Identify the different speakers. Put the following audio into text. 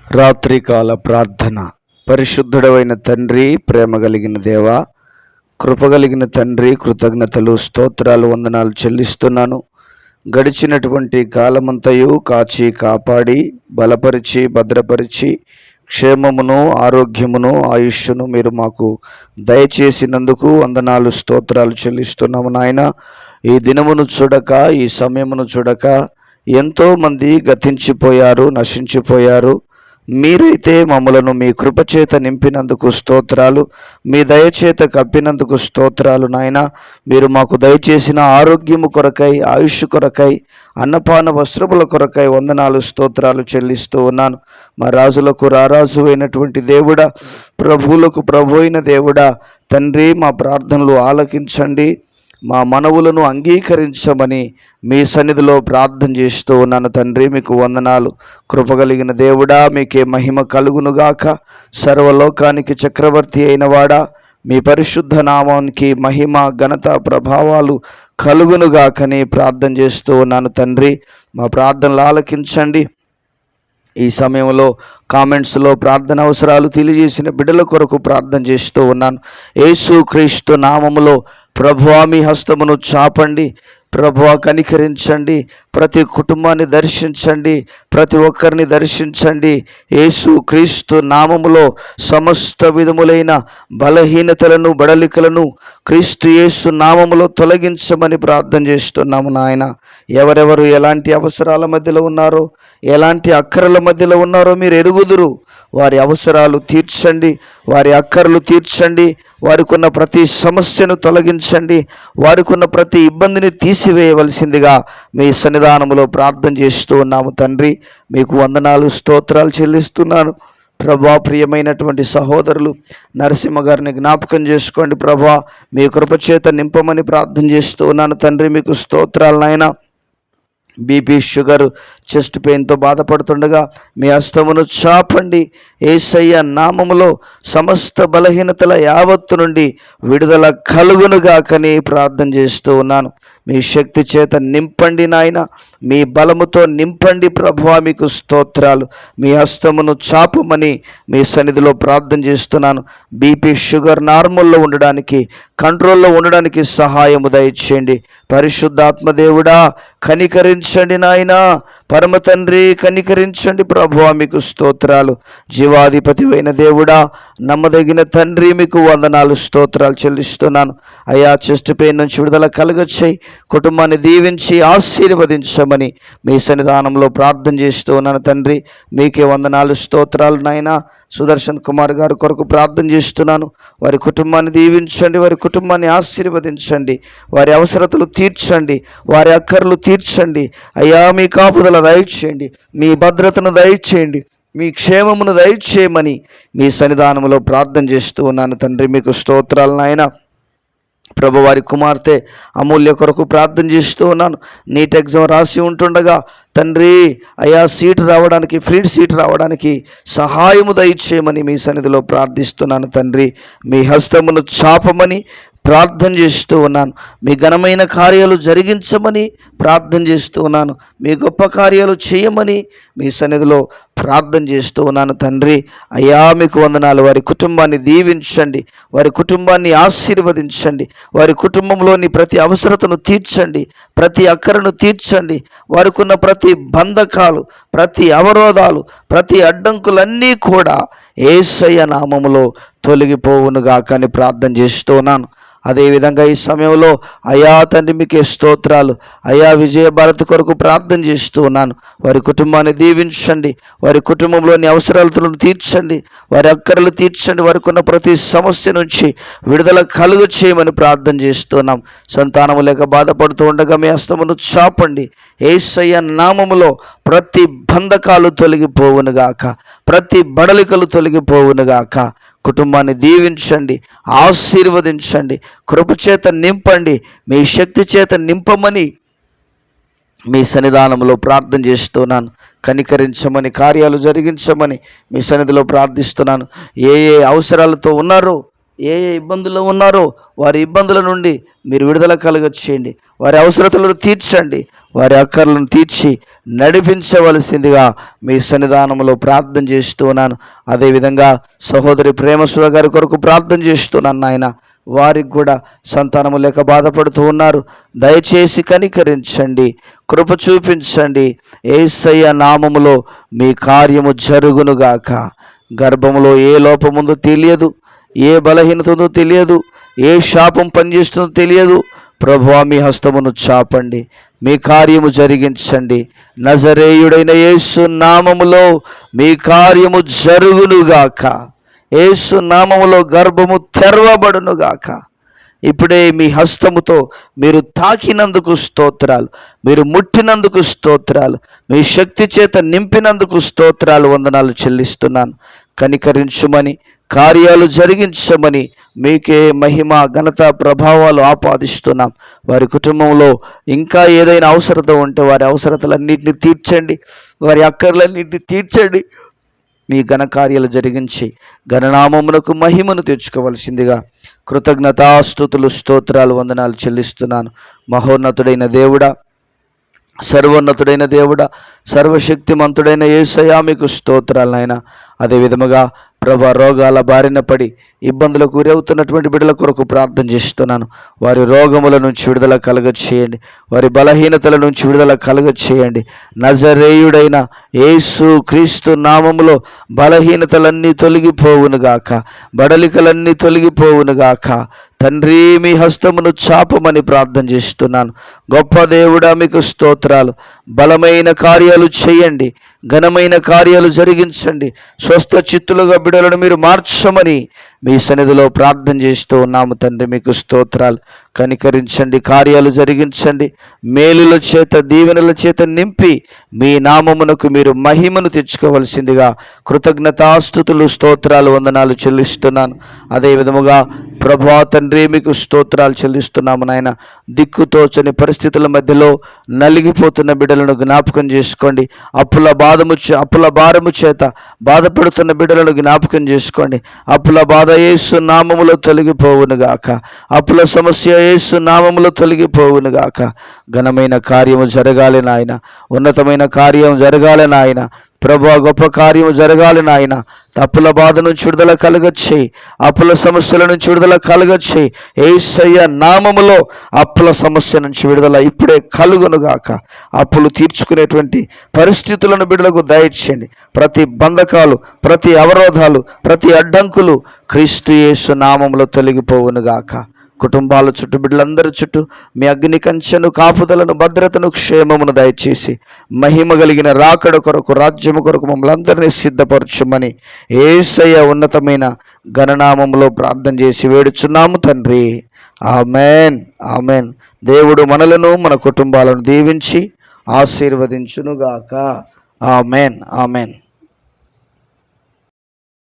Speaker 1: రాత్రికాల ప్రార్థన. పరిశుద్ధుడవైన తండ్రి, ప్రేమ కలిగిన దేవ, కృపగలిగిన తండ్రి, కృతజ్ఞతలు, స్తోత్రాలు, వందనాలు చెల్లిస్తున్నాను. గడిచినటువంటి కాలమంతయు కాచి కాపాడి బలపరిచి భద్రపరిచి క్షేమమును ఆరోగ్యమును ఆయుష్ను మీరు మాకు దయచేసినందుకు వందనాలు, స్తోత్రాలు చెల్లిస్తున్నాము నాయన. ఈ దినమును చూడక, ఈ సమయమును చూడక ఎంతోమంది గతించిపోయారు, నశించిపోయారు. మీరైతే మమ్మలను మీ కృపచేత నింపినందుకు స్తోత్రాలు, మీ దయచేత కప్పినందుకు స్తోత్రాలు నాయన. మీరు మాకు దయచేసిన ఆరోగ్యము కొరకై, ఆయుష్ కొరకై, అన్నపాన వస్త్రముల కొరకై వందనాలు, స్తోత్రాలు చెల్లిస్తూ ఉన్నాను. మా రాజులకు రారాజు అయినటువంటి దేవుడా, ప్రభువులకు ప్రభు అయిన దేవుడా, తండ్రి మా ప్రార్థనలు ఆలకించండి, మా మనవులను అంగీకరించమని మీ సన్నిధిలో ప్రార్థన చేస్తూ ఉన్నాను తండ్రి. మీకు వందనాలు. కృపగలిగిన దేవుడా, మీకే మహిమ కలుగునుగాక. సర్వలోకానికి చక్రవర్తి అయిన వాడా, మీ పరిశుద్ధ నామానికి మహిమ ఘనత ప్రభావాలు కలుగునుగాకని ప్రార్థన చేస్తూ ఉన్నాను తండ్రి. మా ప్రార్థనలు ఆలకించండి. ఈ సమయంలో కామెంట్స్లో ప్రార్థన అవసరాలు తెలియజేసిన బిడ్డల కొరకు ప్రార్థన చేస్తూ ఉన్నాను. యేసు క్రీస్తు నామములో ప్రభువా మీ హస్తమును చాపండి, ప్రభువా కనికరించండి, ప్రతి కుటుంబాన్ని దర్శించండి, ప్రతి ఒక్కరిని దర్శించండి. యేసు క్రీస్తు నామములో సమస్త విధములైన బలహీనతలను బడలికలను క్రీస్తు యేసు నామములో తొలగించమని ప్రార్థన చేస్తున్నాము నాయన. ఎవరెవరు ఎలాంటి అవసరాల మధ్యలో ఉన్నారో, ఎలాంటి అక్కరల మధ్యలో ఉన్నారో మీరు ఎరుగుదురు. వారి అవసరాలు తీర్చండి, వారి అక్కర్లు తీర్చండి, వారికి ఉన్న ప్రతి సమస్యను తొలగించండి, వారికి ఉన్న ప్రతి ఇబ్బందిని తీసివేయవలసిందిగా మీ సన్నిధానములో ప్రార్థన చేస్తూ ఉన్నాము తండ్రి. మీకు వందనాలు, స్తోత్రాలు చెల్లిస్తున్నాను ప్రభా. ప్రియమైనటువంటి సహోదరులు నరసింహ గారిని జ్ఞాపకం చేసుకోండి ప్రభా, మీ కృపచేత నింపమని ప్రార్థన చేస్తూ ఉన్నాను తండ్రి. మీకు స్తోత్రాలు నాయన. బీపీ, షుగర్, చెస్ట్ పెయిన్తో బాధపడుతుండగా మీ హస్తమును చాపండి. యేసయ్య నామములో సమస్త బలహీనతల యావత్తు నుండి విడుదల కలుగునుగాకని ప్రార్థన చేస్తూ ఉన్నాను. మీ శక్తి చేత నింపండి నాయన, మీ బలముతో నింపండి ప్రభువా. మీకు స్తోత్రాలు. మీ హస్తమును చాపమని మీ సన్నిధిలో ప్రార్థన చేస్తున్నాను. బీపీ, షుగర్ నార్మల్లో ఉండడానికి, కంట్రోల్లో ఉండడానికి సహాయము దయచేయండి. పరిశుద్ధాత్మదేవుడా కనికరించండి నాయన. పరమ తండ్రి కనికరించండి ప్రభువా. మీకు స్తోత్రాలు. జీవాధిపతివైన దేవుడా, నమ్మదగిన తండ్రి, మీకు వందనాలు, స్తోత్రాలు చెల్లిస్తున్నాను. అయా చెస్ట్ పెయిన్ నుంచి విడుదల కలగచ్చాయి, కుటుంబాన్ని దీవించి ఆశీర్వదించమని మీ సన్నిధానంలో ప్రార్థన చేస్తూ ఉన్నాను తండ్రి. మీకే వందనాలు, స్తోత్రాలు నాయన. సుదర్శన్ కుమార్ గారి కొరకు ప్రార్థన చేస్తున్నాను. వారి కుటుంబాన్ని దీవించండి, వారి కుటుంబాన్ని ఆశీర్వదించండి, వారి అవసరతలు తీర్చండి, వారి అక్కర్లు తీర్చండి. అయ్యా మీ కాపుదల దయచేయండి, మీ భద్రతను దయచేయండి, మీ క్షేమమును దయచేయమని మీ సన్నిధానంలో ప్రార్థన చేస్తూ ఉన్నాను తండ్రి. మీకు స్తోత్రాలు నాయన. ప్రభు, వారి కుమార్తె అమూల్య కొరకు ప్రార్థన చేస్తూ ఉన్నాను. నీట్ ఎగ్జామ్ రాసి ఉంటుండగా తండ్రి అయా సీట్ రావడానికి, ఫ్రీ సీట్ రావడానికి సహాయము దయచేయమని మీ సన్నిధిలో ప్రార్థిస్తున్నాను తండ్రి. మీ హస్తమును చాపమని ప్రార్థన చేస్తూ ఉన్నాను. మీ ఘనమైన కార్యాలు జరిగించమని ప్రార్థన చేస్తూ ఉన్నాను. మీ గొప్ప కార్యాలు చేయమని మీ సన్నిధిలో ప్రార్థన చేస్తూ ఉన్నాను తండ్రి. అయ్యా మీకు వందనాలు. వారి కుటుంబాన్ని దీవించండి, వారి కుటుంబాన్ని ఆశీర్వదించండి, వారి కుటుంబంలోని ప్రతి అవసరతను తీర్చండి, ప్రతి అక్కరను తీర్చండి. వారికి ఉన్న ప్రతి బంధకాలు, ప్రతి అవరోధాలు, ప్రతి అడ్డంకులన్నీ కూడా యేసయ్య నామములో తొలగిపోవునుగాక అని ప్రార్థన చేస్తూ ఉన్నాను. అదేవిధంగా ఈ సమయంలో అయా తండ్రి మీకే స్తోత్రాలు. అయా విజయ భారతి కొరకు ప్రార్థన చేస్తూ ఉన్నాను. వారి కుటుంబాన్ని దీవించండి, వారి కుటుంబంలోని అవసరాలను తీర్చండి, వారి అక్కరలు తీర్చండి, వారికి ఉన్న ప్రతి సమస్య నుంచి విడుదల కలుగు చేయమని ప్రార్థన చేస్తున్నాం. సంతానము లేక బాధపడుతూ ఉండగా మీ హస్తమును చాపండి. యేసయ్య నామములో ప్రతి బంధకాలు తొలగిపోవునుగాక, ప్రతి బడలికలు తొలగిపోవునుగాక. కుటుంబాన్ని దీవించండి, ఆశీర్వదించండి, కృపచేత నింపండి, మీ శక్తి చేత నింపమని మీ సన్నిధానంలో ప్రార్థన చేస్తున్నాను. కనికరించమని, కార్యాలు జరిగించమని మీ సన్నిధిలో ప్రార్థిస్తున్నాను. ఏ ఏ అవసరాలతో ఉన్నారో, ఏ ఏ ఇబ్బందుల్లో ఉన్నారో వారి ఇబ్బందుల నుండి మీరు విడుదల కలగచేయండి. వారి అవసరతలను తీర్చండి, వారి అక్కర్లను తీర్చి నడిపించవలసిందిగా మీ సన్నిధానంలో ప్రార్థన చేస్తున్నాను. అదేవిధంగా సహోదరి ప్రేమసుధ గారి కొరకు ప్రార్థన చేస్తున్నాను నాయన. వారికి కూడా సంతానము లేక బాధపడుతూ ఉన్నారు. దయచేసి కనికరించండి, కృప చూపించండి. యేసయ్య నామములో మీ కార్యము జరుగునుగాక. గర్భములో ఏ లోపముందో తెలియదు, ఏ బలహీనత ఉందో తెలియదు, ఏ శాపం పనిచేస్తుందో తెలియదు. ప్రభువా, మీ హస్తమును చాపండి, మీ కార్యము జరిగించండి. నజరేయుడైన యేసు నామములో మీ కార్యము జరుగునుగాక. యేసు నామములో గర్భము తెరవబడునుగాక. ఇప్పుడే మీ హస్తముతో మీరు తాకినందుకు స్తోత్రాలు, మీరు ముట్టినందుకు స్తోత్రాలు, మీ శక్తి చేత నింపినందుకు స్తోత్రాలు, వందనాలు చెల్లిస్తున్నాను. కనికరించుమని, కార్యాలు జరిగించమని మీకే మహిమ, ఘనత, ప్రభావాలు ఆపాదిస్తున్నాం. వారి కుటుంబంలో ఇంకా ఏదైనా అవసరత ఉంటే వారి అవసరతలన్నింటినీ తీర్చండి, వారి అక్కర్లన్నింటినీ తీర్చండి. మీ ఘనకార్యాలు జరిగించి ఘననామమునకు మహిమను తెచ్చుకోవలసిందిగా కృతజ్ఞతాస్తుతులు, స్తోత్రాలు, వందనాలు చెల్లిస్తున్నాను. మహోన్నతుడైన దేవుడా, సర్వోన్నతుడైన దేవుడా, సర్వశక్తిమంతుడైన యేసయ్యా, మీకు స్తోత్రాలు నాయన. అదే విధముగా ప్రభా, రోగాల బారిన పడి ఇబ్బందులకు గురవుతున్నటువంటి బిడ్డల కొరకు ప్రార్థన చేస్తున్నాను. వారి రోగముల నుంచి విడుదల కలుగ చేయండి, వారి బలహీనతల నుంచి విడుదల కలుగ చేయండి. నజరేయుడైన యేసు క్రీస్తు నామములో బలహీనతలన్నీ తొలగిపోవునుగాక, బడలికలన్నీ తొలగిపోవునుగాక. తండ్రి, మీ హస్తమును చాపమని ప్రార్థన చేస్తున్నాను. గొప్ప దేవుడా, మీకు స్తోత్రాలు. బలమైన కార్యాలు చేయండి, ఘనమైన కార్యాలు జరిగించండి. స్వస్థ చిత్తులుగా బిడ్డలను మీరు మార్చమని మీ సన్నిధిలో ప్రార్థన చేస్తూ ఉన్నాము. తండ్రి, మీకు స్తోత్రాలు. కనికరించండి, కార్యాలు జరిగించండి. మేలుల చేత, దీవెనల చేత నింపి మీ నామమునకు మీరు మహిమను తెచ్చుకోవలసిందిగా కృతజ్ఞతాస్తుతులు, స్తోత్రాలు, వందనాలు చెల్లిస్తున్నాను. అదే విధముగా ప్రభువా తండ్రి, మీకు స్తోత్రాలు చెల్లిస్తున్నాము నాయన. దిక్కుతోచని పరిస్థితుల మధ్యలో నలిగిపోతున్న బిడ్డలను జ్ఞాపకం చేసుకోండి. అప్పుల భారము చేత బాధపడుతున్న బిడ్డలను జ్ఞాపకం చేసుకోండి. అప్పుల బాధ యేసు నామములో తొలగిపోవునుగాక. అప్పుల సమస్య యేసు నామములో తొలగిపోవునుగాక. ఘనమైన కార్యము జరగాలి నాయన, ఉన్నతమైన కార్యం జరగాలి నాయన. ప్రభువా, గొప్ప కార్యము జరగాలి నాయన. అప్పుల బాధ నుంచి విడుదల కలగచ్చేయి, అప్పుల సమస్యల నుంచి విడుదల కలగచ్చేయి. యేసయ్య నామములో అప్పుల సమస్య నుంచి విడుదల ఇప్పుడే కలుగునుగాక. అప్పులు తీర్చుకునేటువంటి పరిస్థితులను బిడ్డలకు దయచేయండి. ప్రతి బంధకాలు, ప్రతి అవరోధాలు, ప్రతి అడ్డంకులు క్రీస్తు యేసు నామములో తొలగిపోవునుగాక. కుటుంబాల చుట్టూ, బిడ్డలందరి చుట్టూ మీ అగ్ని కంచెను, కాపుదలను, భద్రతను, క్షేమమును దయచేసి మహిమ కలిగిన రాకడ కొరకు, రాజ్యము కొరకు మమ్మల్ని అందరినీ సిద్ధపరచుమని యేసయ్య ఉన్నతమైన ఘననామములో ప్రార్థన చేసి వేడుచున్నాము తండ్రి. Amen, amen. దేవుడు మనలను, మన కుటుంబాలను దీవించి ఆశీర్వదించునుగాక. Amen, amen.